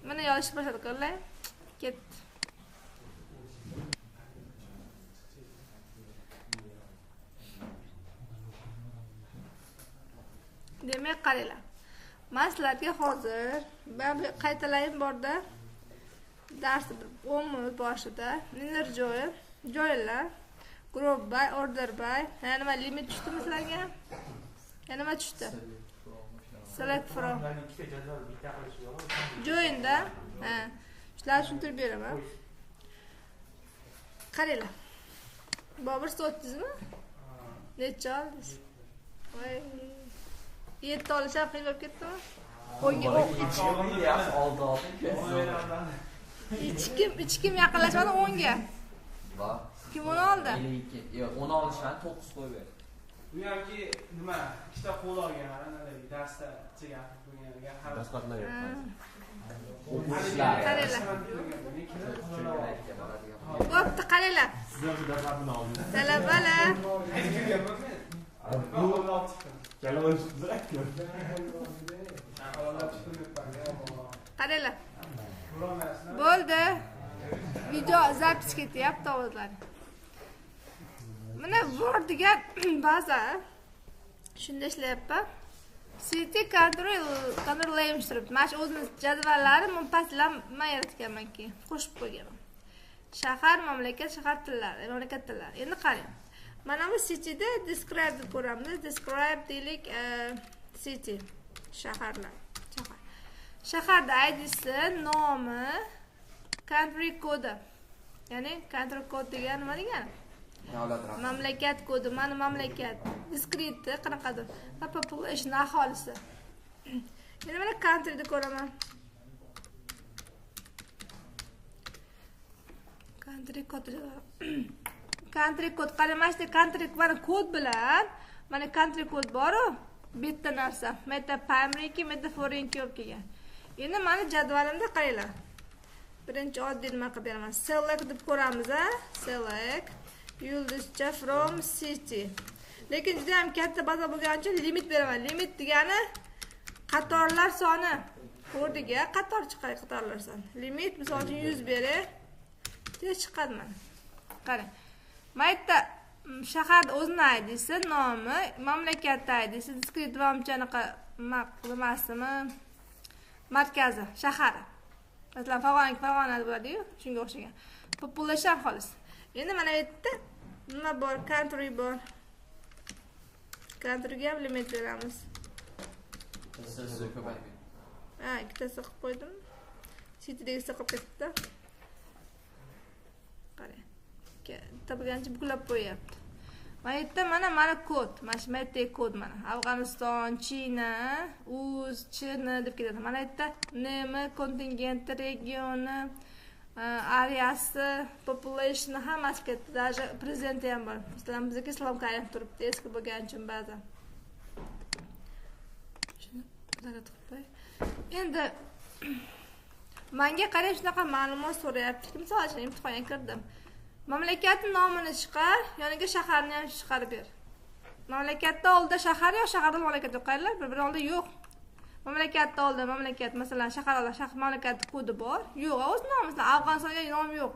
Mana yozishni boshladi, ko'rlang. Ketdi. Demak, qaranglar. Men sizlarga hozir men qaytalayim borda dars 10 minut boshida nimalar joylar group by order by nima limit tushdimi sizlarga? Nima tushdi? Select from join da. Shularni tushuntirib beraman. Qaranglar. Bobur 30mi? Necha oldingiz? Voy. 7 olisham qiyin bo'lib ketdimi? Ichkim yaqinlashmadi 10 ga. Bor. Kim 10 oldi? Yo'q, 10 olishmadi, 9 qo'yib ber. Bu yoki nima? Ikkita qo'l olgan, anaqalar darsda chiqib qo'yganlarga har Dastlablar yo'q. Bo'pti, qaranglar. Sizlar bu darslarni oldingiz. Talabalar. Qaranglar. Bo'ldi. Video zapis ketyapti ovozlar. Mana Word degan baza shunda ishlayapti. City control turibdi. Mana shu o'zimiz jadvallarini munfasilman yaratganmanki, qo'shib qo'yganman. Shahar, mamlakat, shahar tillari, mamlakat tillari. Endi qarang. Mana bu cityda describe deb ko'ramiz. Describe deylik city, shaharlar. Shaharda ID'si, nomi, country kodi. Ya'ni country code degani nima degani? Mamlakat kodi, mana mamlakat. Discrete qanaqadir. Population aholisi. Endi mana country deb ko'raman. Country code. Country code qaramashda country mana kod bilan, mana country code bor-ku, bitta narsa. Meta primary ki, meta foreign ki olib kelgan. Endi mana jadvalimda qaranglar. Birinchi oddiy nima qilib beraman? Select deb ko'ramiz, Select yulduzcha from city. Lekin juda ham katta baza bo'lgani uchun limit beraman. Limit degani qatorlar soni. Ko'rdiga qator chiqadi, qatorlar soni. Limit misol uchun 100 beray. Tez chiqadi mana. Qarang. Mayda shahar o'zining ID'si, nomi, mamlakat ID'si, discrete va anaqa nimasimi? Markazi, shahar. Masalan, Farg'ona bo'ladi-yu, shunga o'xshagan. Population xolis. Endi mana bu yerda nima bor? Country bor. Countryga ham limit beramiz. Ikkitasi qilib qo'ydim. Citydagisi qilib ketdi. Qarang. Tabigancha buklab qo'yapti. Mana yerda mana kod, mana shu meta kod mana. Afg'oniston, China, Uz, China deb ketadi. Mana yerda nima, kontingenti, regioni, areasi, population hammasi ketdi. Даже prezidenti ham bor. Masalan, bizga Islom Karimov turibdi, eski bo'lgani uchun ba'zan. Shuni nazorat qilib qo'y. Endi menga qarang, shunaqa ma'lumot so'rayapti. Misol uchun imtihonga kirdim. Mamlakatning nomini chiqar, yoniga shaharni ham chiqarib ber. Mamlakatda oldida shahar yo'q, shaharda mamlakat yo'q. Qaranglar, bir-biri oldida yo'q. Mamlakatda oldida mamlakat, masalan, shahar mamlakat kodi bor. Yo'q, o'z nomimizda Afg'onistonga nom yo'q.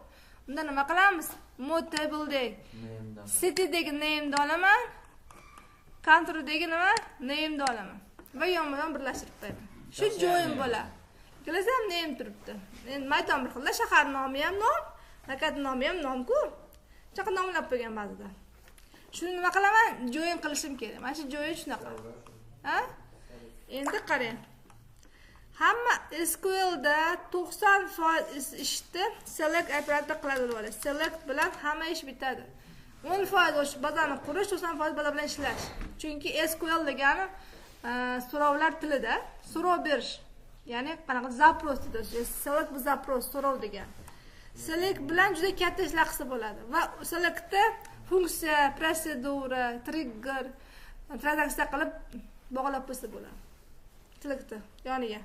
Unda nima qilamiz? Mutabildek. Citydagi name'ni olaman. Country'dagi nima? Name'ni olaman. Va yonma-yon birlashtirib qo'yaman. Shu join bo'ladi. Ikkalasi ham name turibdi. Endi maydon bir xilda shahar nomi ham nom, mamlakat nomi ham nom-ku. Chaqa nomlab qo'ygan ba'zida. Shuni nima qilaman? Join qilishim kerak. Mana shu join shunaqa. Ha? Endi qarang. Hamma SQL da 90% ishni select operator qiladi bo'ladi. Select bilan hamma ish bitadi. 10% o'sha bazani qurish, 90% baza bilan ishlash. Chunki SQL degani so'rovlar tilida so'rov berish. Ya'ni qanaqa zapros deydi. Select bu zapros so'rov degan. Select bilan juda katta ishlar qilsa bo'ladi va selectda funksiya, prosedura, trigger, transaksiya qilib bog'lab qo'ysa bo'ladi. Selectda yoniga.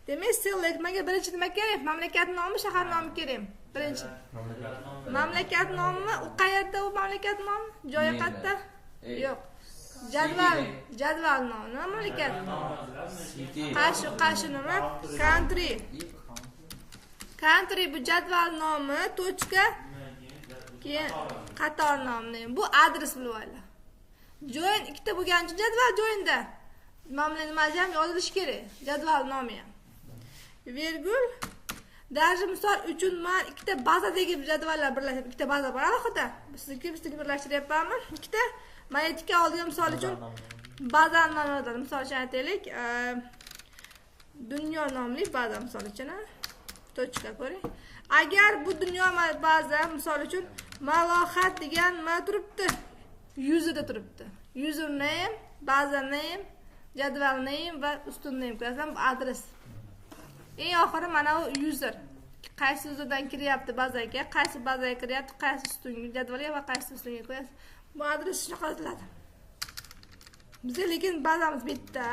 Demak, select menga birinchi nima kerak? Mamlakat nomi, shahar nomi kerak. Birinchi. Mamlakat nomi, u qayerda u mamlakat nomi? Joyi qayerda? Yo'q. Jadval nomi, nima mamlakat? Qarshi nima? Country. Country bu jadval nomi, tochka, keyin qator nomi. Bu adres bilib olinglar. Join ikkita bo'lgani uchun jadval joinda. Nomlarni ham yozilishi kerak. Jadval nomi ham. Virgul. Даже misol uchun men ikkita bazadagi jadvallar birlashib, ikkita baza bor alohida. Sizniki birlashtiryapmanmi? Ikkita magnetika oldigan misol uchun bazani nomi yozadi. Misol uchun aytaylik, dunyo nomli baza misol uchun, tochka ko'ring. Agar bu dunyo baza misol uchun malohat degan nima turibdi? Userda turibdi. Username, baza name, jadval name va ustun name ko'rasizlar, bu adres. Eng oxiri mana bu user. Qaysi userdan kiryapti bazaga, qaysi bazaga kiryapti, qaysi ustungi jadvalga va qaysi ustunga qo'yasiz. Bu adres shunaqa yoziladi. Bizga lekin bazamiz bitta,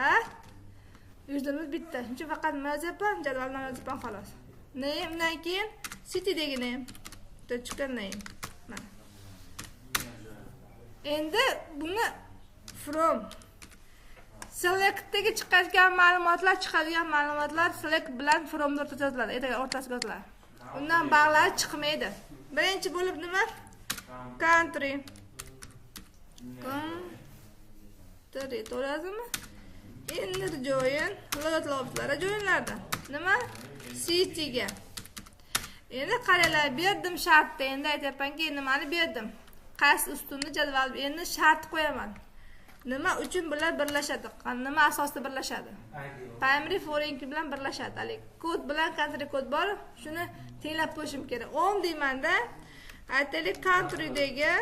userimiz bitta. Shuning uchun faqat nima yozyapman, jadvalni yozyapman xolos. Name, undan keyin citydagi name, tochka name. Mana. Endi buni from selectdagi chiqadigan ma'lumotlar select bilan from o'rtasida yoziladi, ertaga o'rtasiga yoziladi. Undan bog'lari chiqmaydi. Birinchi bo'lib nima? Country. To'g'rizmi? Inner join, logotlari joinlarda. Nima? Cityga. Endi qaranglar, berdim shartni. Endi aytayapmanki, nimani berdim? Qaysi ustunni jadval, endi shart qo'yaman. Nima uchun bular birlashadi? Nima asosida birlashadi? Primary foreign key bilan birlashadi. Hali kod bilan country kod bor, shuni tenglab qo'yishim kerak. 10 deymanda, aytaylik countrydagi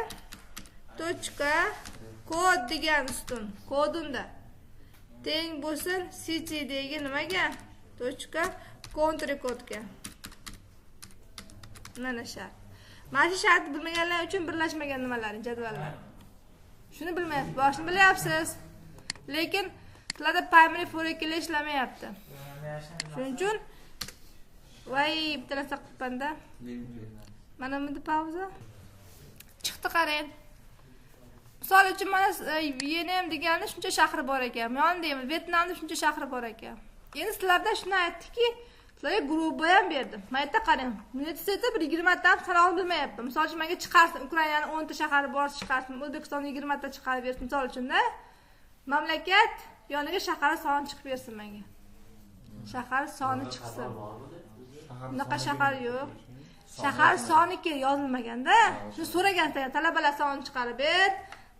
tochka kod degan ustun, kodimda teng bo'lsin citydagi nimaga? Tochka country kodga. Mana shart. Mana shu shart bilmaganlar uchun birlashmagan nimalar, jadvallar. Shuni bilmayapsiz, boshini bilyapsiz. Lekin sizlarda primary foreign key ishlamayapti. Shuning uchun voy bitta narsa qilibman-da. Mana bunda pauza. Chiqdi qarang. Misol uchun mana Yenem degani shuncha shahri bor ekan. Men deyman, Vyetnamda shuncha shahri bor ekan. Endi sizlarda shuni aytdiki, sizlarga guruhni ham berdim. Mana yerda qarang. Universitetda bir 20 ta sanog'ini bilmayapman. Misol uchun menga chiqarsin, Ukrainaning 10 ta shahri bor chiqarsin, O'zbekistonning 20 ta chiqarib bersin misol uchun-da. Mamlakat yoniga shahar soni chiqib bersin menga. Shahar soni chiqsin. Bunaqa shahar yo'q. Shahar soni yozilmaganda, shuni so'ragan talabalar sonini chiqarib ber,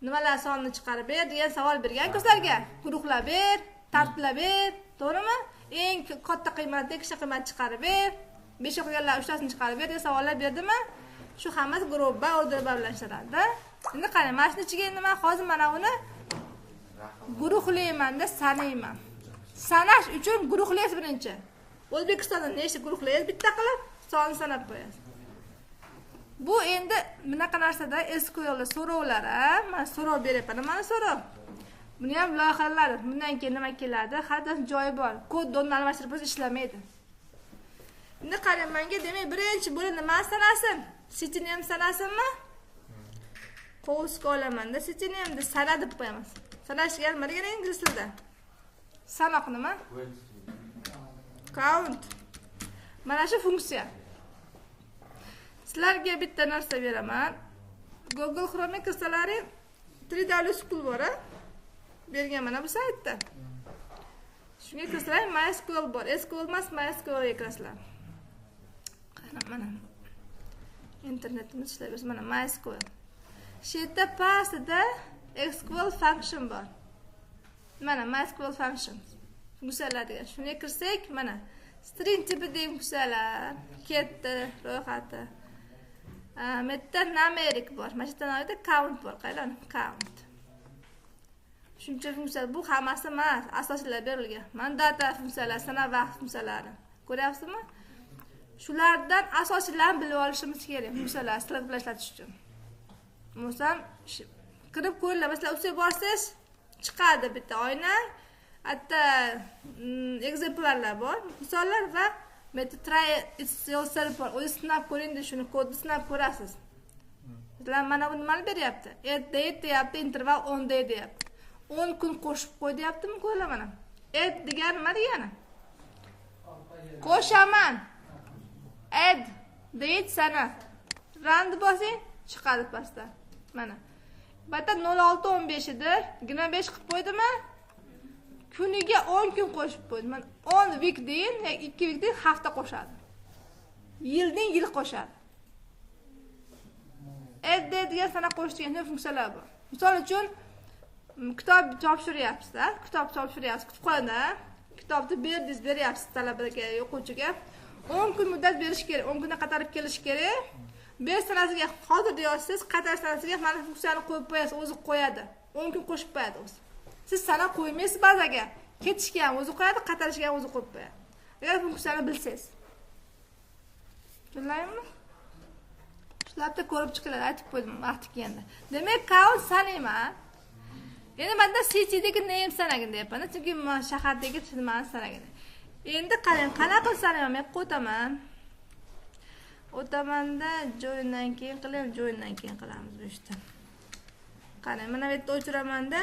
nimalar sonini chiqarib ber degan savol bergan sizlarga. Guruhlar ber, tartiblab ber, to'g'rimi? Eng katta qiymatli kishi qiymat chiqarib ber, 5 o'qiganlar 3 tasini chiqarib ber degan savollar berdimi? Shu hammasi guruhba o'rdirib birlashtiriladi. Endi qarang, mana shuni ichiga nima hozir mana uni guruhlayman-da, sanayman. Sanash uchun guruhlaysiz birinchi. O'zbekistonda nechta guruhlaysiz bitta qilib, sonni sanab qo'yasiz. Bu endi bunaqa narsada SQL so'rovlar, mana so'rov beryapman, mana so'rov. Buni ham loyihalar, bundan keyin nima keladi? Har joyi bor. Kodni almashtirib biz ishlamaydi. Endi qarang, menga demak birinchi bo'lib nima sanasin? City name sanasinmi? Qovusga olaman-da, city name'ni sana deb qo'yamiz. Sanashga nima degan ingliz tilida? Sanoq nima? Count. Mana shu funksiya. Sizlarga bitta narsa beraman. Google Chrome'ga kirsalaring 3W School bor, bergan mana bu saytda. Shunga kirsalaring MySQL bor. SQL emas, MySQL ga kirasizlar. Qarang mana. Internetimiz ishlayapti, mana MySQL. Shu yerda pastida SQL function bor. Mana MySQL function. Funksiyalar degan. Shunga kirsak, mana string tipidagi funksiyalar ketdi ro'yxati. Metta numeric bor. Mana shu yerda count bor. Qarang, count. Shuncha funksiyalar bu hammasi emas, asosiylar berilgan. Mana data funksiyalari, sana vaqt funksiyalari. Ko'ryapsizmi? Shulardan asosiylarni bilib olishimiz kerak, funksiyalar sizlarga ishlatish uchun. Bo'lsam, kirib ko'ringlar, masalan, ustiga borsangiz chiqadi bitta oyna, hatto exemplarlar bor, misollar va meta try yourself bor. O'zingiz sinab ko'ring, shuni kodni sinab ko'rasiz. Masalan, mana bu nimani beryapti? At date deyapti, interval on day deyapti. 10 kun qo'shib qo'y deyaptimi? Ko'rlar mana. At degani nima degani? Qo'shaman. add date sana. Randni bosing, chiqadi pastda. Mana. Bu yerda 0615 edi. 25 qilib qo'ydimmi? Kuniga 10 kun qo'shib qo'ydim. Men 10 week deyin, 2 week deyin hafta qo'shadi. Yildan yil qo'shadi. Add degan sana qo'shgan funksiyalar bor. Misol uchun kitob topshiryapsiz-da, kitob topshiryapsiz, kutubxonada kitobni beryapsiz talabaga, o'quvchiga. 10 kun muddat berish kerak, 10 kundan qaytarib kelish kerak. 5 sanasiga hozir deyapsiz, qaytarish sanasiga mana funksiyani qo'yib qo'yasiz, o'zi qo'yadi. 10 kun qo'shib qo'yadi o'zi. Siz sana qo'ymaysiz bazaga. Ketishga ham o'zi qo'yadi, qaytarishga ham o'zi qo'yib qo'yadi. Agar funksiyani bilsangiz. Tushundingizmi? Shularni ko'rib chiqinglar, aytib qo'ydim vaqti kelganda. Demak, count sanayman. Endi menda citydagi name sanagin deyapman, chunki men shahardagi nimani sanagin. Endi qarang, qanaqa sanayman, men qo'taman. O'tamanda joindan keyin qilamiz bu ishni. Qarang, mana bu yerda o'chiramanda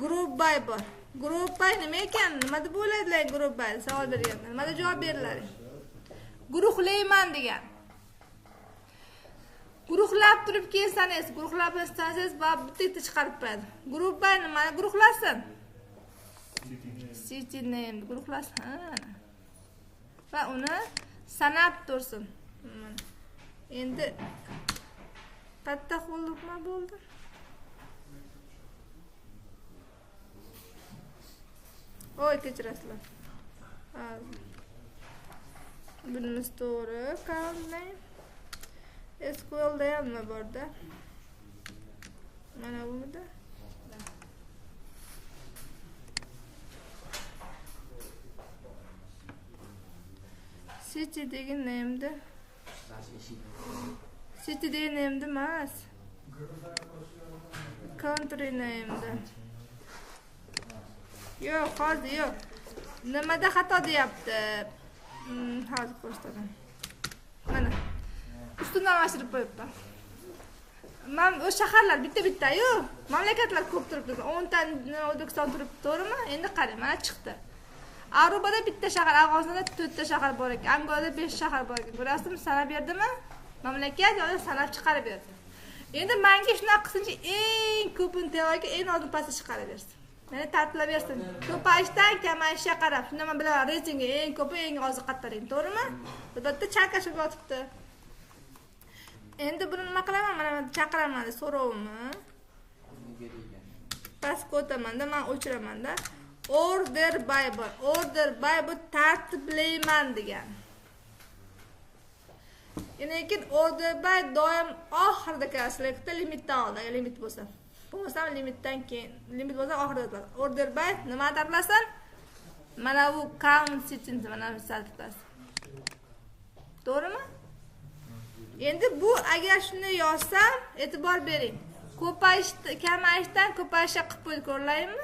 group by bor. Group by nima ekan? Nima deb o'ylaydilar group by? Savol berganda. Nimada javob berilaring? Guruhlayman degan. Guruhlab turib keyin sanaysiz. Guruhlab sanaysiz, bitta chiqarib qo'yadi. Group by nimani guruhlasin? City name guruhlasin. Va uni sanab tursin. Endi katta qo'lliqma bo'ldi. Oy, kechirasizlar. Bunisi to'g'ri, qanday? SQL da hamma borda. Mana bunda. City degan name'da. City degan name'da emas. Country name'da. Yo'q, hozir yo'q. Nimada xato deyapti? Hozir ko'rsataman. Mana. Ustidan almashtirib qo'yibman. Men o shaharlar bitta-bitta-yu, mamlakatlar ko'p turibdi. 10 ta O'zbekiston turibdi, to'g'rimi? Endi qarang, mana chiqdi. Avrupa'da bitta shahar, Afg'onistonda 4 ta shahar bor ekan, Angolada 5 shahar bor ekan. Ko'rasizmi, sanab berdimi? Mamlakat yo'li sanab chiqarib berdi. Endi menga shunaqa qilsinchi, eng ko'pini tevaga eng oldin pastga chiqarib bersin. Meni ta'tilab bersin. Ko'payishdan kamayishga qarab, shunda men bilaman, reytingi eng ko'pi, eng ozi qattaring, to'g'rimi? Bu yerda chakashib yotibdi. Endi buni nima qilaman? Mana chaqiraman, so'rovimni. Pastga o'tamanda, men o'chiraman-da. Order by bor. Order by bu tartiblayman degan. Lekin order by doim oxirida keladi. Selectda limitdan oldin, limit bo'lsa. Bo'lmasa limitdan keyin, limit bo'lsa oxirida bo'ladi. Order by nima tartiblasin? Mana bu count sitting mana bu tartiblasin. To'g'rimi? Endi bu agar shuni yozsam, e'tibor bering. Ko'payish, kamayishdan ko'payishga qilib qo'yib ko'rlaymi?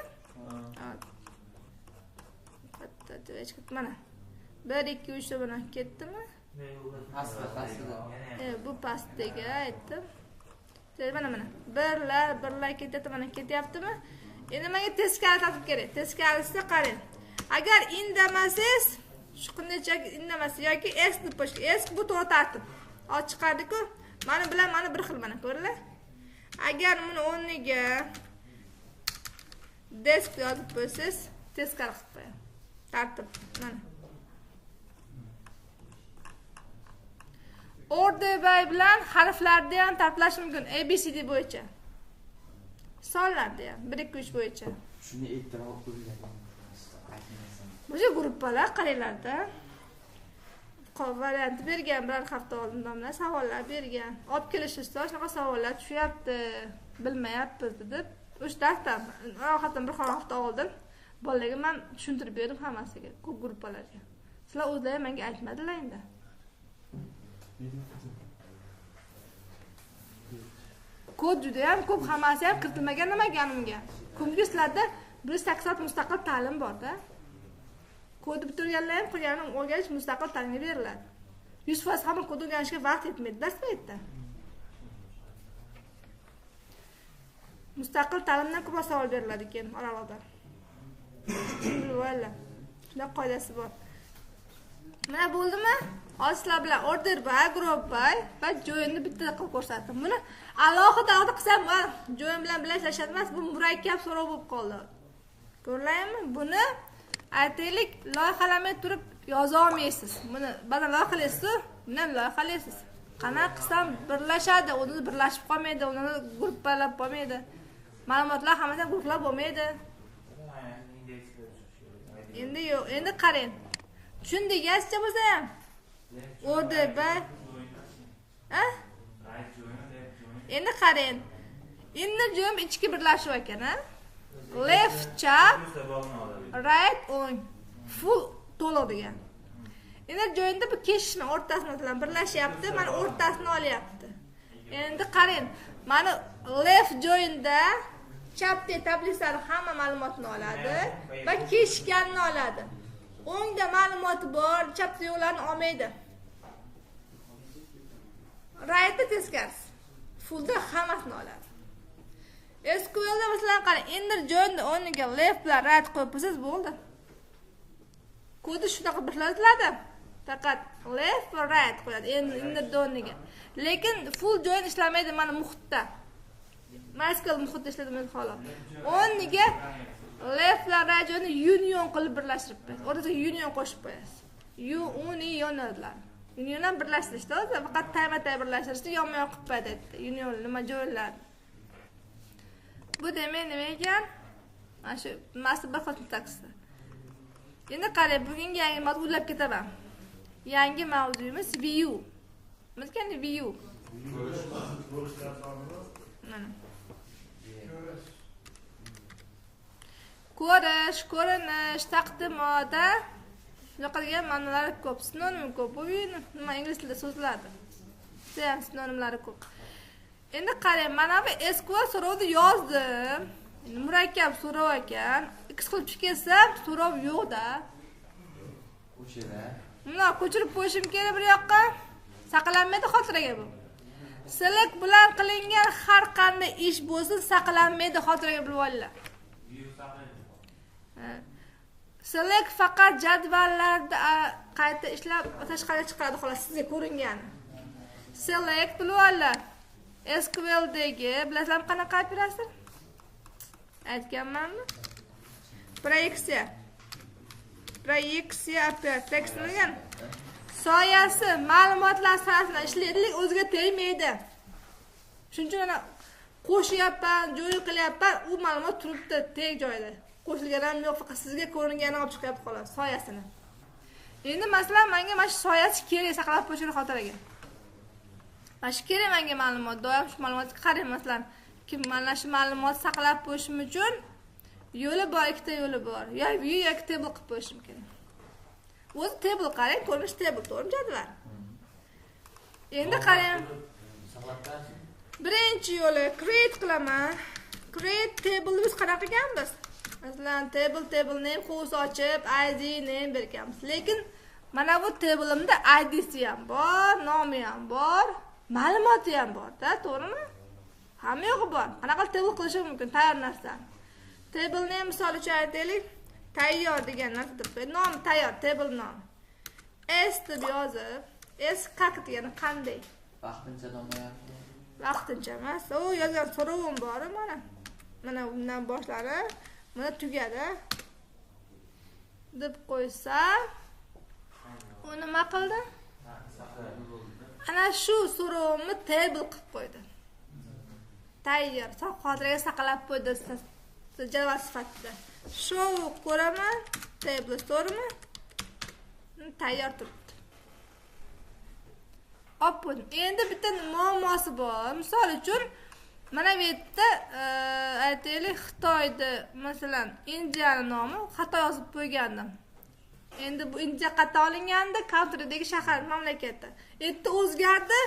Mana 1 2 3 bilan ketdimi? Bu pastdagi aytdim. Mana birlar ketyapti, mana ketyaptimi? Endi menga teskari tartib kerak. Teskarisida qarang. Agar indamasangiz, shu qancha indamasiz yoki S deb qo'yish. S bu to'g'ri tartib. Olib chiqardi-ku. Mana bilan mana bir xil mana ko'ringlar. Agar buni o'rniga desk yozib qo'ysangiz, teskari qilib qo'yadi. Tartib mana. Order by bilan harflarni ham tartiblash mumkin. ABCD bo'yicha. Sonlarni ham 1 2 3 bo'yicha. Shuni e'tirof qilgan. Bu gruppalar qaranglarda. Variant bergan bir hafta oldin domla savollar bergan. Olib kelishishda shunaqa savollar tushyapti, bilmayapmiz deb. O'sha darsdan rohatdan bir hafta oldin bolalarga men tushuntirib berdim hammasiga, ko'p gruppalarga. Sizlar o'zlaringiz menga aytmadilar endi. Kod juda ham ko'p, hammasi ham kiritilmagan nimaganimga. Chunki sizlarda 180 soat mustaqil ta'lim bor-da. Kod bitirganlar ham qilganim o'rganish mustaqil ta'limga beriladi. 100% hamma kod o'rganishga vaqt yetmaydi, dars paytda. Mustaqil ta'limdan ko'p savol beriladi ekan oraliqda. Valla. Shunday qoidasi bor. Mana bo'ldimi? Hozir sizlar bilan order by, group by va joinni bitta qilib ko'rsatdim. Buni alohida qilsam, join bilan birlashishadi emas, bu murakkab so'rov bo'lib qoldi. Ko'rlaymi? Buni aytaylik, loyihalamay turib yoza olmaysiz. Buni ba'zan loyihalaysiz, buni loyihalaysiz. Qanaqa qilsam birlashadi, uni birlashib qolmaydi, uni guruhlarlab qolmaydi. Ma'lumotlar hammasi guruhlab bo'lmaydi. Endi yo'q, endi qarang. Tushundingizcha bo'lsa ham. Order by. Endi qarang. Inner join ichki birlashuv ekan, left chap, right o'ng. Full to'liq degan. Inner joinda bu keshishni o'rtasini bilan birlashyapti, mana o'rtasini olyapti. Endi qarang, mana left joinda chapda tablisalar hamma ma'lumotni oladi va keshganni oladi. O'ngda ma'lumoti bor, chapda yo'qlarni olmaydi. Rightda teskarisi. Fullda hammasini oladi. SQLda masalan qarang, inner joinni o'rniga left bilan right qo'yib qo'ysangiz bo'ldi. Kodi shunaqa birlatiladi. Faqat left va right qo'yadi inner joinga. Lekin full join ishlamaydi mana muhitda. MySQL muhitda ishlatmaydi xolos. O'rniga left va right joinni union qilib birlashtirib qo'yasiz. O'rtaga union qo'shib qo'yasiz. Union dedilar. Uniondan birlashtirishdi, o'zi faqat tayma-tay birlashtirishdi, yonma-yon qilib qo'yadi. Union nima joylar. Bu demak nima ekan? Mana shu mas'ul bir xil taksida. Endi qarang, bugungi yangi mavzu ulab ketaman. Yangi mavzuyimiz view. Bizga view. Mana. Ko'rinish, taqdimotda shunaqa degan ma'nolar ko'p, sinonim ko'p. Bu nima ingliz tilida so'zladi. Ham sinonimlari ko'p. Endi qarang, mana bu SQL so'rovni yozdim. Endi murakkab so'rov ekan. X qilib chiqsam, so'rov yo'q-da. Mana ko'chirib qo'yishim kerak bir yoqqa. Saqlanmaydi xotiraga bu. Select bilan qilingan har qanday ish bo'lsin, saqlanmaydi xotiraga bilib olinglar. Select faqat jadvallarda qayta ishlab tashqariga chiqadi xolos sizga ko'ringani. Select bilib olinglar. SQLdagi bilasizlarmi qanaqa operatsiya? Aytganmanmi? Proyeksiya operatsiya soyasi ma'lumotlar sarfini ishlaydilik o'ziga tegmaydi. Shuning uchun ana qo'shyapman, jo'y qilyapman, u ma'lumot turibdi teg joyda. Qo'shilgan ham yo'q, faqat sizga ko'ringanini olib chiqyapti xolos, soyasini. Endi masalan, menga mana shu soyasi kerak saqlab qo'yishni xotiraga. Mana shu kerak menga ma'lumot, doim shu ma'lumotga qarang masalan, kim mana shu ma'lumotni saqlab qo'yishim uchun yo'li bor, ikkita yo'li bor. Ya view yoki table qilib qo'yishim kerak. O'zi table qarang, ko'rinish table, to'g'rimi jadval? Endi qarang. Birinchi yo'li create qilaman. Create table biz qanaqa ekanmiz? Masalan, table name qo'yib ochib, id name berganmiz. Lekin mana bu table'imda id'si ham bor, nomi ham bor, ma'lumoti ham bor-da, to'g'rimi? Hamma yo'g'i bor. Qanaqa table qilishim mumkin tayyor narsa. Table name misol uchun aytaylik, tayyor degan narsa deb qo'ying. Nom tayyor, table nom. S deb yozib, S как degani qanday? Vaqtincha nomlayapti. Vaqtincha emas. O yozgan so'rovim bor mana. Mana bundan boshlanib, mana tugadi. Deb qo'ysa, u nima qildi? Ana shu so'rovimni table qilib qo'ydi. Tayyor, xotiraga saqlab qo'ydi jadval sifatida. Show ko'raman, table so'rimi? Tayyor turibdi. Opun. Endi bitta muammosi bor. Misol uchun mana bu yerda aytaylik Xitoyda masalan Indiyaning nomi xato yozib qo'ygandim. Endi bu Indiya xato olinganda country'dagi shahar mamlakatda. Endi o'zgardi,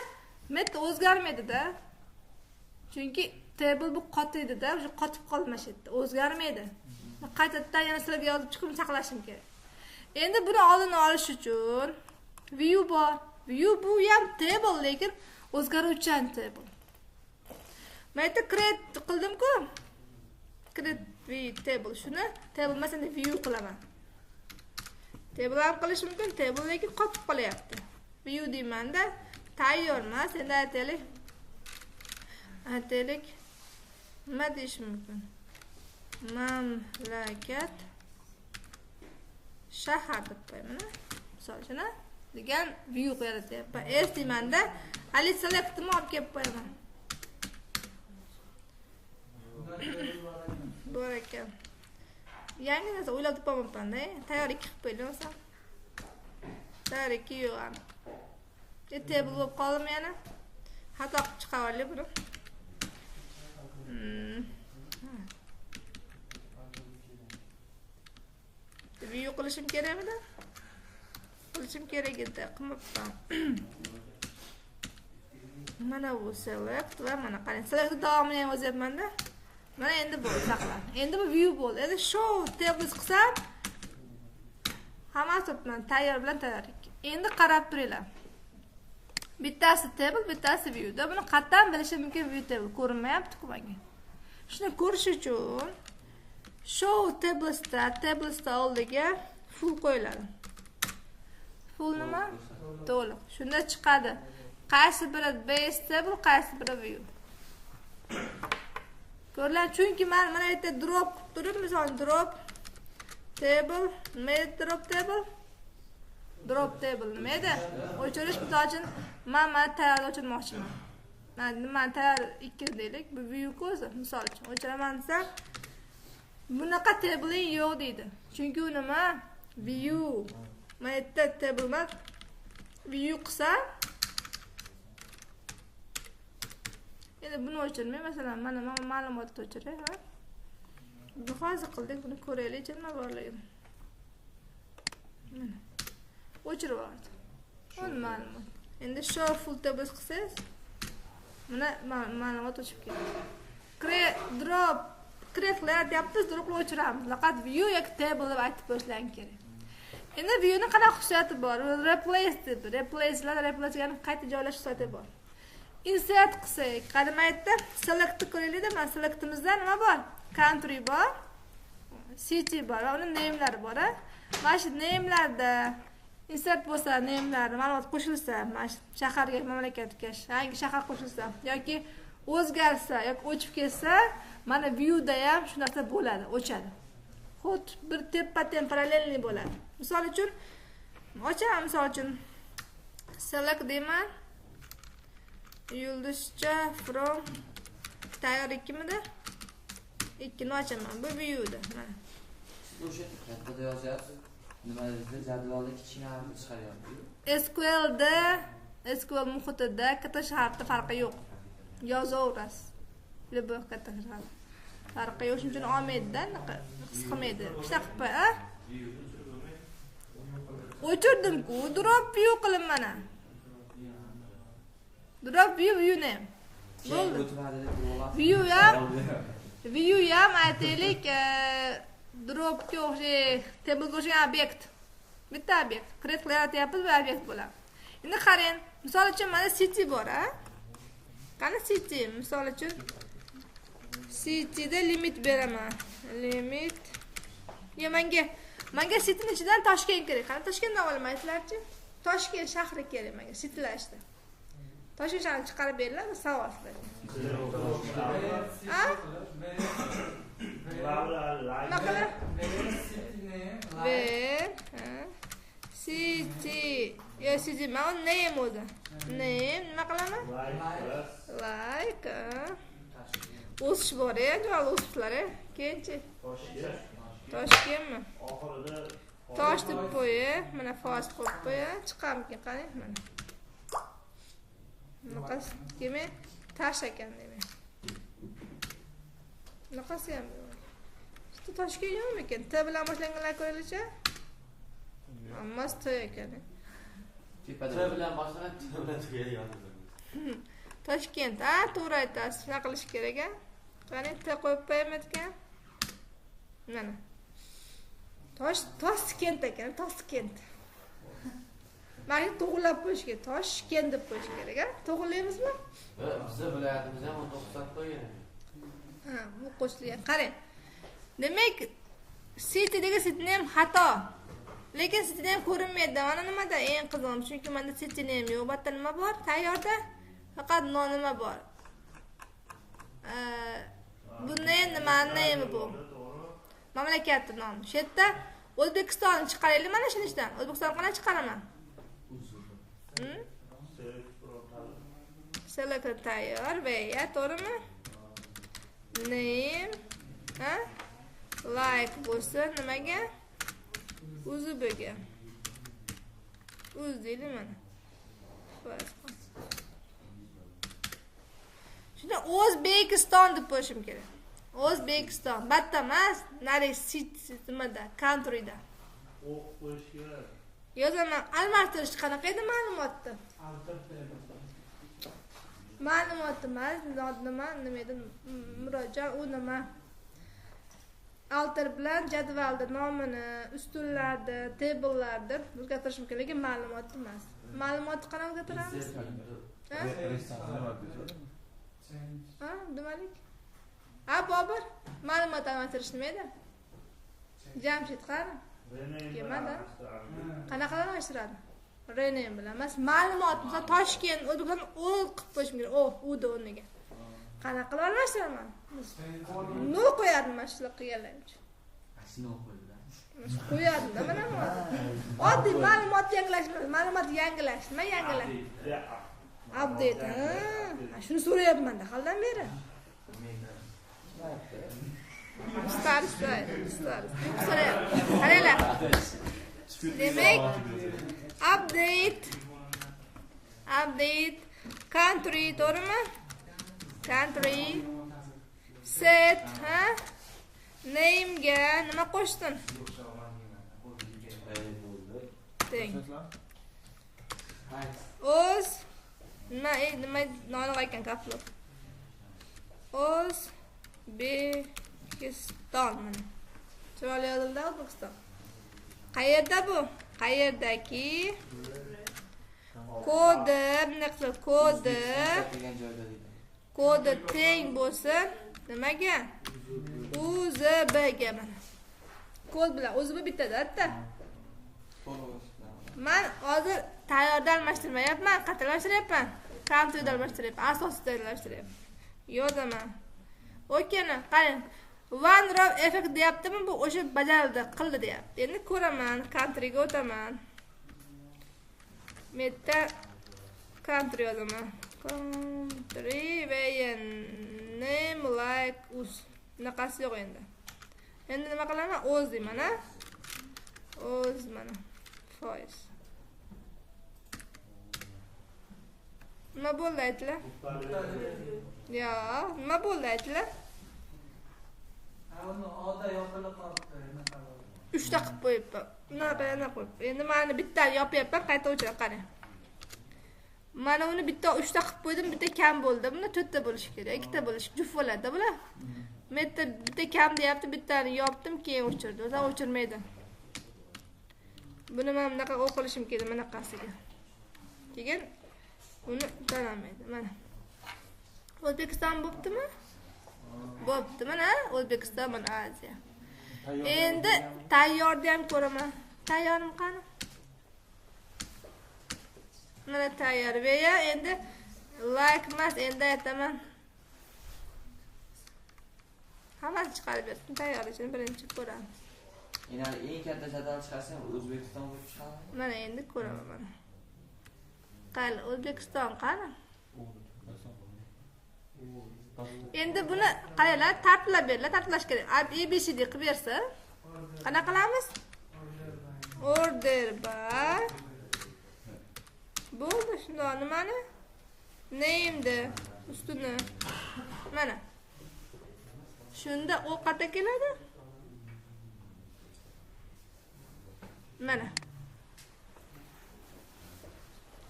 meta o'zgarmaydi-da. Chunki table bu qotiydi-da, o'sha qotib qolmasdi, o'zgarmaydi. Qaytadan yana sizlarga yozib chiqib saqlashim kerak. Endi buni oldini olish uchun view bor. View bu ham table, lekin o'zgaruvchan table. Men aytib create qildim-ku. Create view table shuni table masalan view qilaman. Table ham qilish mumkin, table lekin qotib qolyapti. view deymanda. Tayyor emas. Endi aytaylik. Nima deyish mumkin? Mamlakat shahar deb qo'yaman. Misol uchun degan view yaratyapman. S deymanda ali selectni olib kelib qo'yaman. Bor ekan. Yangi narsa o'ylab topolmayapman-da. Tayyor 2 qilib qo'ydim. Tayyor 2 yo'q. Table bo'lib qoldim yana. Xato qilib chiqarib buni. View qilishim kerakmi? Qilishim kerak edi, qilmabman. Mana bu select va mana qarang. Select davomini ham yozyapman-da. Mana endi bu saqlan. Endi bu view bo'ldi. Endi show tables qilsam hammasi tayyor bilan tayyor. Endi qarab turinglar. Bittasi table, bittasi view. Da buni qatdan bilishim mumkin view table ko'rinmayapti-ku menga. Shuni ko'rish uchun show tablesda oldiga full qo'yiladi. Full nima? To'liq. Shunda chiqadi. Qaysi biri base table, qaysi biri view. Ko'rlar, chunki men mana bu yerda drop qilib turib, misol drop table, nima edi drop table? Drop table nima edi? O'chirish uchun men tayyor o'chirmoqchiman. Men tayyor 2 deylik, bu view ko'zi, misol uchun o'chiraman desam, bunaqa table yo'q deydi. Chunki u nima? View. Men yerda table emas, view qilsa endi buni o'chirmay, masalan, mana ma'lumotni o'chiray, ha? Bu hozir qildik, buni ko'raylik, nima borligini. Mana. O'chirib yubordi. Bu ma'lumot. Endi show full tables qilsangiz, mana ma'lumot o'chib ketdi. Create deyapmiz, dropni o'chiramiz. Faqat view yoki table deb aytib qo'yishlar kerak. Endi viewni qanaqa xususiyati bor? Replace qayta joylash xususiyati bor. Insert qilsak, qadimda select qilaylik-da, mana selectimizda nima bor? Country bor, city bor, va uning namelari bor, ha? Mana shu namelarda insert bo'lsa, namelar ma'lumot qo'shilsa, mana shu shaharga, mamlakatga, yangi shahar qo'shilsa yoki o'zgarsa yoki o'chib ketsa, mana viewda ham shu narsa bo'ladi, o'chadi. Xuddi bir teppa-tem parallelni bo'ladi. Misol uchun ochaman, misol uchun select deyman. Yulduzcha from tayyor 2 mida? 2 ni ochaman. Bu viewda. Mana. O'sha kattada yozyapsiz. Nima deydi? Jadvalni kichkina chiqaryapti. SQL muhitida katta shaharda farqi yo'q. Yozaverasiz. Любой katta shahar. Farqi yo'q, shuning uchun olmaydi-da, his qilmaydi. Shunaqa qilib, ha? O'chirdim-ku, drop view qilib mana. Drop view name. Bo'ldi. View ham aytaylik, dropga o'xshash, table'ga o'xshagan obyekt. Bitta obyekt. Create qilyapmiz, bu obyekt bo'ladi. Endi qarang, misol uchun mana city bor, ha? Qani city, misol uchun cityda limit beraman. Limit. Yo, menga cityning ichidan Toshkent kerak. Qani Toshkentdan olaman aytlarchi? Toshkent shahri kerak menga citylashda. Toshkent shahrini chiqarib beringlar, savol sizlarga. Ha? City. Yo, city. Men name o'zi. Name nima qilaman? Like. O'sish bor-ya, jo'l o'sishlar-a. Keyinchi. Toshkentmi? Oxirida Tosh deb qo'y, mana fos qo'yib qo'y, chiqarmikin qarang mana. Bunaqasi kimi tash ekan demak. Bunaqasi ham bor. Bitta Toshkent yo'qmikan? T bilan boshlanganlar ko'rilicha? Hammasi T ekan. T bilan boshlangan, T bilan tugaydi. Toshkent, ha, to'g'ri aytasiz. Shuna qilish kerak-a? Qani T qo'yib qo'ymayotgan? Mana. Toshkent ekan, Toshkent. Mana to'g'rilab qo'yish kerak, Toshkent deb qo'yish kerak-a? To'g'rilaymizmi? Biz viloyatimizda ham 19 qo'ygan. Ha, bu qo'shilgan. Qarang. Demak, city degan city ham xato. Lekin sizda ham ko'rinmaydi. Mana nimada eng qizig'im, chunki menda setini ham yo'q. Bu yerda nima bor? Tayyorda faqat nima bor? Bunda endi nima bu? Mamlakatning nomi. Shu yerda O'zbekistonni chiqaraylik mana shuni ishdan. O'zbekiston qanday chiqaraman? Selektor tayyor veya to'g'rimi? Name, like bo'lsa nimaga? O'zbekga. O'z deydi mana. Shunda O'zbekiston deb qo'yishim kerak. O'zbekiston. Batta emas, nari nimada, countryda. O qo'yish kerak. Yozaman, almashtirish qanaqa edi ma'lumotni? Ma'lumot emas, nima edi? Murojaat u nima? Alter bilan jadvalda nomini, ustunlarni, table'larni o'zgartirishim kerak, lekin ma'lumot emas. Ma'lumotni qanaqa o'zgartiramiz? Nimalik? Bobur, ma'lumot almashtirish nima edi? Jamshid qani? Kelmadi. Qanaqa almashtiradi? Rename bilan emas, ma'lumot, masalan, Toshkent, O'zbekiston qilib qo'yishim kerak. Uda o'rniga. Qanaqa qilib almashtiraman? No qo'yadim mana shular qilganlar uchun. Ashno qo'ydilar. Qo'yadim-da mana bu. Oddiy ma'lumot yangilash, ma'lumot yangilash, nima yangilash? Update. Shuni so'rayapman-da, haldan beri. Start. Qaranglar. Demak, update country to'g'rimi? Country set name ga nima qo'shdim? Teng. O'z nima nolig'i ekan kaplo. O'zbekiston mana. Chiroyli yozildi O'zbekiston. Qayerda bu? Qayerdaki? Kodi teng bo'lsin. Nimaga? UZBga mana. Kod bilan o'zi bittada hatta. Men hozir tayyorda almashtirmayapman, qatalashtiryapman. Kompyuterda almashtiryapman, asosida almashtiryapman. Yozaman. O'kaymi? Qarang. One row effect deyaptimi? Bu o'sha bajarildi, qildi deyapti. Endi ko'raman, countryga o'taman. Meta country yozaman. Country va name like us. Bunaqasi yo'q endi. Endi nima qilaman? O'z deyman, O'z mana. Foiz. Nima bo'ldi aytlar? Yo, nima bo'ldi aytlar? Uni oda yopilib qolibdi, nima qilib? 3 ta qilib qo'yibman. Nima qo'yib. Endi mana bittani yopyapman, qayta o'chirib qarang. Mana uni bitta 3 ta qilib qo'ydim, bitta kam bo'ldi. Buni 4 ta bo'lishi kerak, 2 ta bo'lishi juft bo'ladi bular. Bitta kam deyapti, bittani yopdim, keyin o'chirdi. O'zi o'chirmaydi. Buni men bunaqa o'qilishim kerak, bunaqasiga. Keyin uni tanlamaydi. Mana. O'zbekiston bo'ptimi? Bo'pti, mana O'zbekiston, mana Aziya. Endi tayyorni ham ko'raman. Tayyorim qani? Mana tayyor veya endi like emas, endi aytaman. Hammasi chiqarib bersin, tayyorlashini birinchi ko'ramiz. Yana eng katta jadval chiqarsam O'zbekiston bo'lib chiqadi. Mana endi ko'raman mana. Qani O'zbekiston qani? Endi buni qaranglar, tartiblab beringlar, tartiblash kerak. ABCD qilib bersa, qanaqa qilamiz? Order by bo'ldi, shundoq nimani? Name'ni ustuni. Mana. Shunda u qayerga keladi? Mana.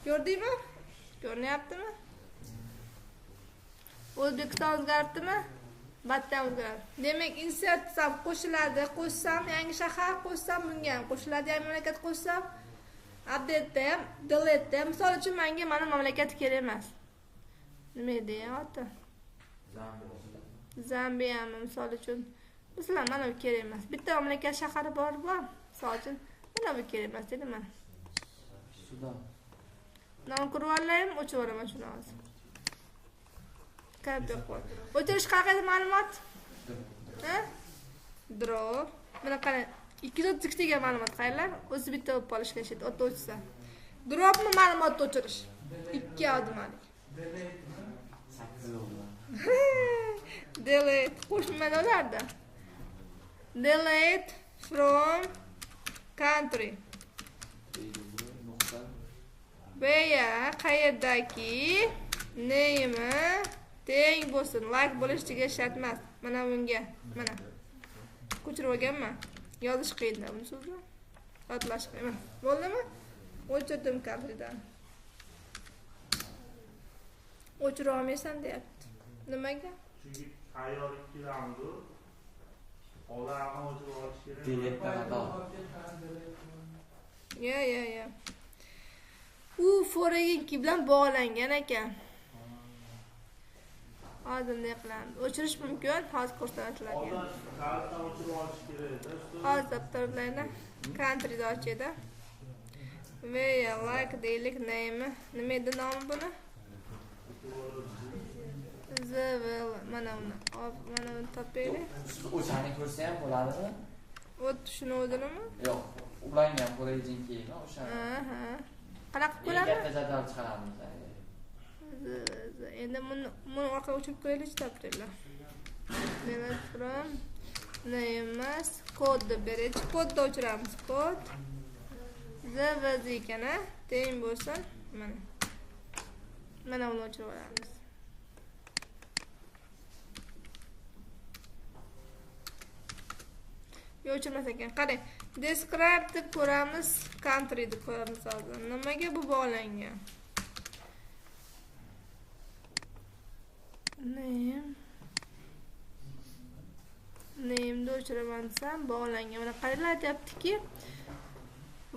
Ko'rdingmi? Ko'ryaptimi? O'zbekiston o'zgaribdimi? Battan o'zgaradi. Demak, insert qilsam qo'shiladi, qo'shsam yangi shahar, qo'shsam bunga ham qo'shiladi, yangi mamlakat qo'shsam, update ham, delete ham. Misol uchun menga mana mamlakat kerak emas. Nima edi oti? Zambiya misol uchun. Masalan, mana bu kerak emas. Bitta mamlakat shahari bor. Misol uchun Mana bu kerak emas dedi mana. Sudan. Nom kirib olayim, o'chirib yuboraman shuni hozir. Katta qo'y. O'chirish qanaqa ma'lumot? Ha? Draw. Mana qarang, 232 degan ma'lumot qayerlar? O'zi bitta bo'lib qolishgan shit, o'tda o'chsa. Dropni ma'lumotni o'chirish. 2 odimalik. Delete. Qo'shmada ularda. Delete from country. Veya qayerdagi name teng bo'lsin, like bo'lishiga shart emas. Mana bunga, mana. Ko'chirib olganman. Yozish qiyin buni so'zni. Otlash qiyin. Bo'ldimi? O'chirdim countrydan. O'chira olmaysan deyapti. Nimaga? Chunki tayyor ikkilamdu. Olarni o'chirib olish kerak. Delete qanaqa? Ya. U foreign bilan bog'langan ekan. Hozir bunday qilamiz. O'chirish mumkin, hozir ko'rsatiladi. Kalitdan o'chirib olish kerak. Hozir turlaydi. Countryda ochadi. Veya like deylik name. Nima edi nomi buni? Zevel. Mana uni topaylik. O'shani ko'rsa ham bo'ladimi? O't shuni o'zini? Yo'q, ulangan foreign keyin o'sha. Aha. Qanaqa Eng ko'ramiz? katta jadval chiqaramiz. Endi buni orqaga o'chirib qo'yaylik, topdilar. Delete from name kod beradi. Kodni o'chiramiz. Kod ZVZ ekan, teng bo'lsin. Mana uni o'chirib olamiz. O'chirmas ekan. Qarang, describe deb ko'ramiz, country deb ko'ramiz hozir. Nimaga bu bog'langan? Name'ni o'chiraman desam bog'langan. Mana qaranglar, aytibdiki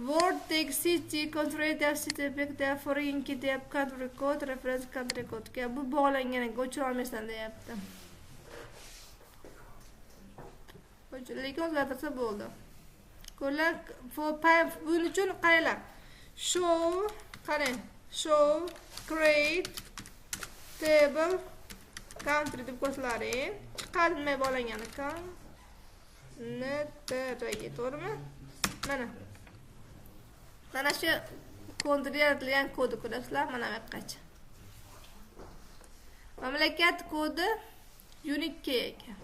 word text city country deb city deb foreign key deb country code reference country code ga bu bog'langan, o'chira olmaysan deyapti. Lekin o'zgartirsa bo'ldi. Ko'rlar, buning uchun qaranglar. Show create table country deb ko'rsalaring. Chiqarmay bog'langan ekan. Netragi, to'g'rimi? Mana shu konvertilgan kodni ko'rasizlar, mana bu yoqqacha. Mamlakat kodi unique key ekan.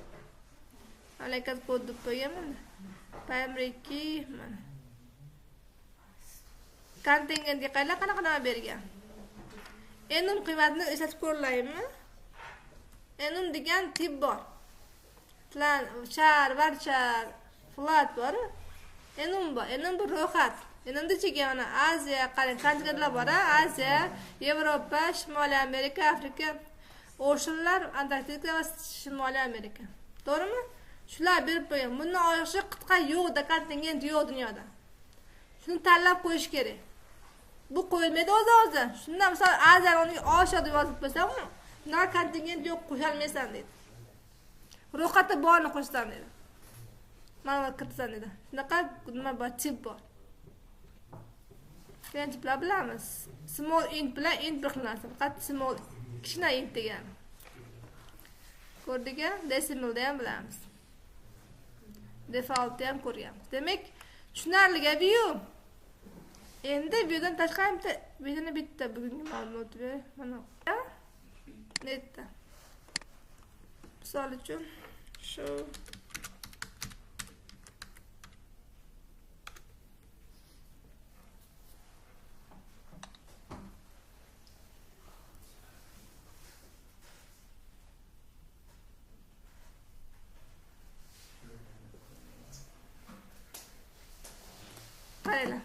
Mamlakat kod deb qo'yganman. Primary key mana. Kontingentga qanaqa nima bergan? Enum qiymatini eslatib ko'rlaymi? Enum degan tip bor. Plan, char, varchar, flat bor. Enum bor. Enum bir ro'yxat. Enumda chegana Aziya, qarang, kontingentlar bor. Aziya, Yevropa, Shimoliy Amerika, Afrika, Oceanlar, Antarktida va Shimoliy Amerika. To'g'rimi? Shular berib qo'ygan. Bundan oyoqcha qit'a yo'qda, kontingent yo'q dunyoda. Shuni tanlab qo'yish kerak. Bu qo'yilmaydi o'zi. Shundan misol Aziyani osha deb yozib qo'ysam, "Nima kontingent yo'q, qo'sha olmaysan" dedi. Ro'yxatda borni qo'shsan dedi. Ma'lumot kiritsan dedi. Shunaqa nima bor, tip bor. Keyin tiplar bilamiz. Small int bilan int bir xillansa, faqat small kichkina int degan. Ko'rdingmi? Decimalda ham bilamiz. Defaultni ham ko'ryapmiz. Demak, tushunarli view. Endi viewdan tashqari videoni bitta bugungi ma'lumot ber. Mana netda. Misol uchun shu qaranglar.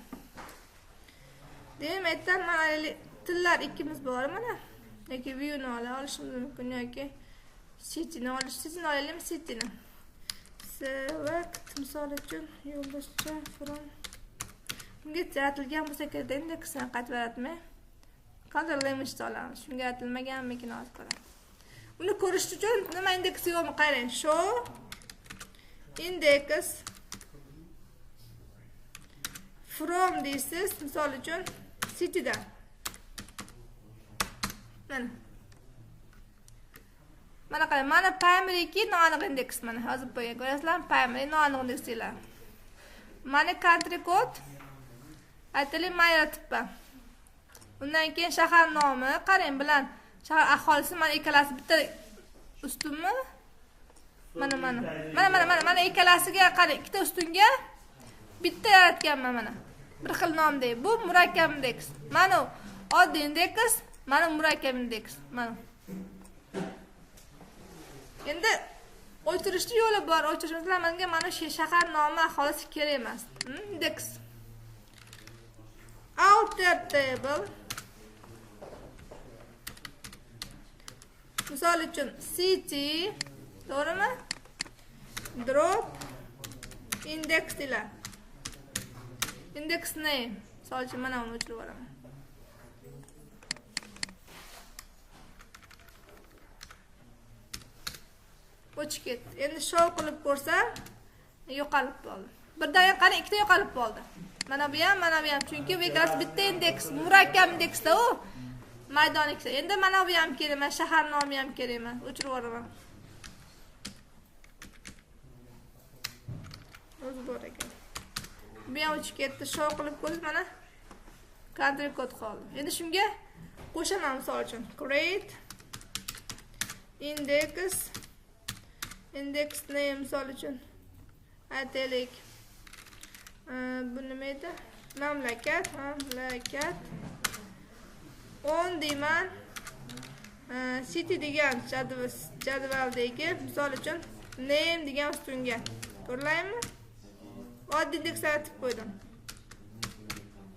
Demakdan mana tillar ikkimiz bor mana. Yoki viewni olishimiz mumkin yoki cityni olishimizni olaylik, cityni. Select misol uchun yo'ldoshcha from bunga yaratilgan bo'lsa kerak, indeksni qaytib beradimi? Control language olamiz. Shunga yaratilmaganmikin hozir ko'ramiz. Uni ko'rish uchun nima indeksi yo'qmi? Qarang, show index from deysiz, misol uchun citydan. Mana qarang, mana primary key noaniq index mana hozir qo'ygan. Ko'rasizlarmi? Primary noaniq index deyiladi. Mana country code aytaylik men yaratibman. Undan keyin shahar nomi, qarang bilan shahar aholisi mana ikkalasi bitta ustunmi? Mana ikkalasiga qarang, ikkita ustunga bitta yaratganman mana. Bir xil nomda. Bu murakkab indeks. Mana oddiy indeks, mana murakkab indeks. Mana. Endi o'chirishning yo'li bor. O'chirishimiz bilan menga mana shu shahar nomi aholisi kerak emas. Index. Outer table. Misol uchun city, to'g'rimi? Drop index deyiladi. Index name. Misol uchun mana uni o'chirib olaman. O'chib ketdi. Endi show qilib ko'rsam, yo'qolib qoldi. Birdan qarang, ikkita yo'qolib qoldi. Mana bu ham, mana bu ham. Chunki bu ikkisi bitta indeks, murakkab indeksda u. Maydon ikkita. Endi mana bu ham kerak emas, shahar nomi ham kerak emas. O'chirib yuboraman. O'zi bor ekan. Bu ham o'chib ketdi. Show qilib ko'rsiz mana. Country code qoldi. Endi shunga qo'shaman misol uchun. Create index name misol uchun. Aytaylik. Bu nima edi? Mamlakat. 10 deyman. City degan jadvaldagi misol uchun name degan ustunga. Ko'rlaymi? Oddiy indeks yaratib qo'ydim.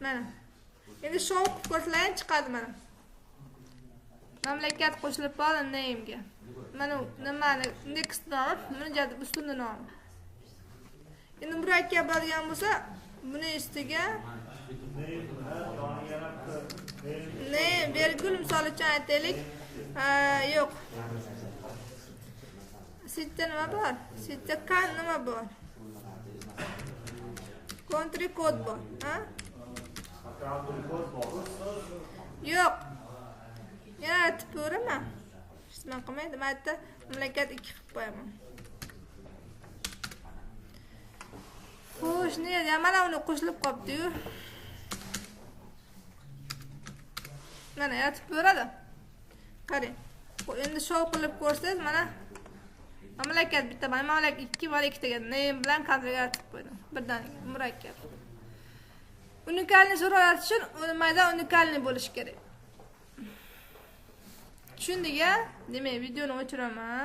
Mana. Endi show ko'rsalaring chiqadi mana. Mamlakat qo'shilib qoldi name ga. Mana nimani index nomi, buni jadval ustuni nomi. Endi murakkab bo'lgan bo'lsa, buni ustiga name virgul misol uchun aytaylik, yo'q. Sitda nima bor? Sitda kan nima bor? Country code bor, ha? Yo'q. Yaratib ko'raman. Ismim qilmaydi. Mayda mamlakat 2 qilib qo'yaman. Xo'sh, nega mana uni qo'shilib qolibdi-yu? Mana yaratib ko'radi. Qarang. Endi show qilib ko'rsangiz mana mamlakat bitta, mamlakat 2 va 2 degan name bilan country yaratib qo'ydim. Birdan murakkab. Unikalni so'ratish uchun mayda unikalni bo'lish kerak. Tushundik-a? Demak, videoni o'chiraman.